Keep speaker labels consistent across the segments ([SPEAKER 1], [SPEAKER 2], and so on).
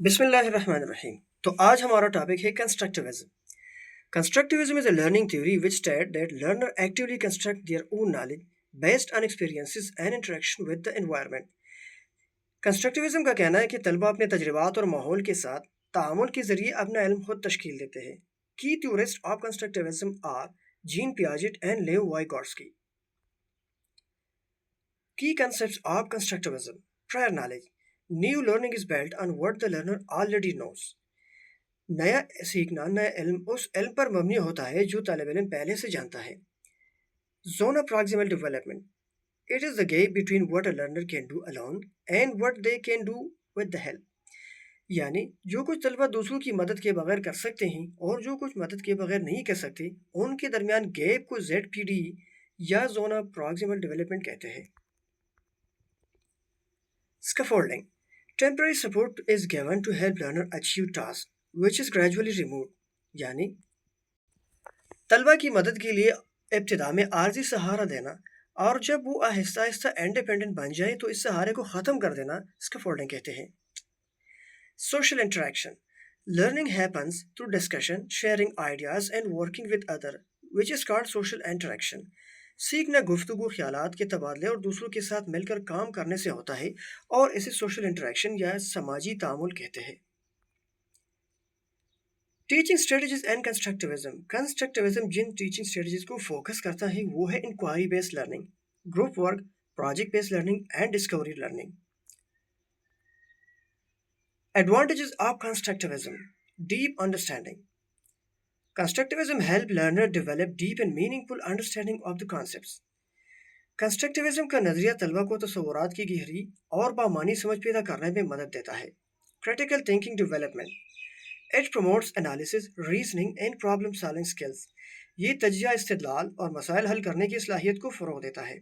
[SPEAKER 1] बिस्मिल्लाहिर्रहमानिर्रहीम। तो आज हमारा टॉपिक है constructivism. Constructivism is a learning theory which states that learners actively construct their own knowledge based on experiences and interaction with the environment. Constructivism का कहना है कि तलबा अपने तजर्बात और माहौल के साथ तामुल के जरिए अपना इल्म खुद तश्कील देते हैं। Key theorist of constructivism are Jean Piaget and Lev Vygotsky. Key concepts of constructivism. Prior knowledge. New learning is built on what the learner already knows. नया सीखना, नया इल्म उस इल्म पर मबनी होता है जो तालिब इल्म पहले से जानता है। Zone of proximal development. It is the gap between what a learner can do alone and what they can do with the help. यानी जो कुछ तलबा दूसरों की मदद के बगैर कर सकते हैं और जो कुछ मदद के बगैर नहीं कर सकते, उनके दरमियान गैप को ZPD या जोन ऑफ प्रॉक्सिमल डेवलपमेंट कहते हैं। Scaffolding. Temporary support is given to help learner achieve task, which is gradually removed. यानी तलबा की मदद के लिए इब्तिदा में आर्जी सहारा देना और जब वो आहिस्ता आहिस्ता इंडिपेंडेंट बन जाए तो इस सहारे को ख़त्म कर देना स्कैफोल्डिंग कहते हैं। Social interaction. Learning happens through discussion, sharing ideas and working with other, which is called social interaction. सीखना गुफ्तगू ख्यालात के तबादले और दूसरों के साथ मिलकर काम करने से होता है और इसे सोशल इंटरेक्शन या समाजी तामुल कहते हैं। Teaching strategies and constructivism. Constructivism जिन टीचिंग स्ट्रेटजीज को फोकस करता है वो है inquiry based learning, group work, project based learning and discovery learning. Advantages of constructivism. Deep understanding. Constructivism helps learners develop deep and meaningful understanding of the concepts. Constructivism का नज़रिया तलबा को तसव्वुरात की गहरी और बामानी समझ पैदा करने में मदद देता है। Critical thinking development. It promotes analysis, reasoning and problem solving skills. ये तजिया, इस्तिदलाल और मसाइल हल करने की सलाहियत को फ़रोग़ देता है।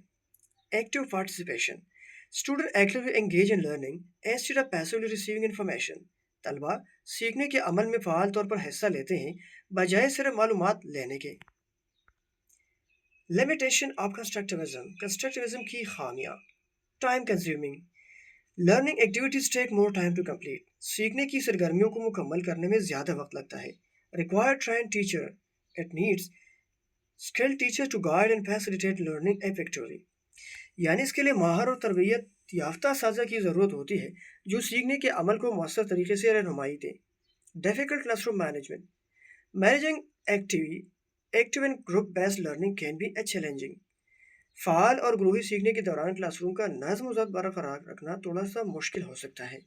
[SPEAKER 1] Active participation. Student actively engage in learning instead of passively receiving information. तलबा सीखने के अमल में फ़ाल तौर पर हिस्सा लेते हैं बजाय सिर्फ मालूमात लेने के। Limitation of constructivism. कंस्ट्रक्टिविज्म की खामियाँ. Time consuming. Learning activities take more time to complete. सीखने की सरगर्मियों को मुकम्मल करने में ज़्यादा वक्त लगता है। Require train teacher. It needs skilled teacher to guide and facilitate learning effectively. यानी इसके लिए माहर और तरबियत याफ्ता साजा की ज़रूरत होती है जो सीखने के अमल को मौसर तरीके से रहनुमाई दें। Difficult classroom management. Managing active and group based learning can be A challenging. Fall और ग्रूही सीखने के दौरान क्लासरूम का नज़्म व ज़ब्त बरकरार रखना थोड़ा सा मुश्किल हो सकता है।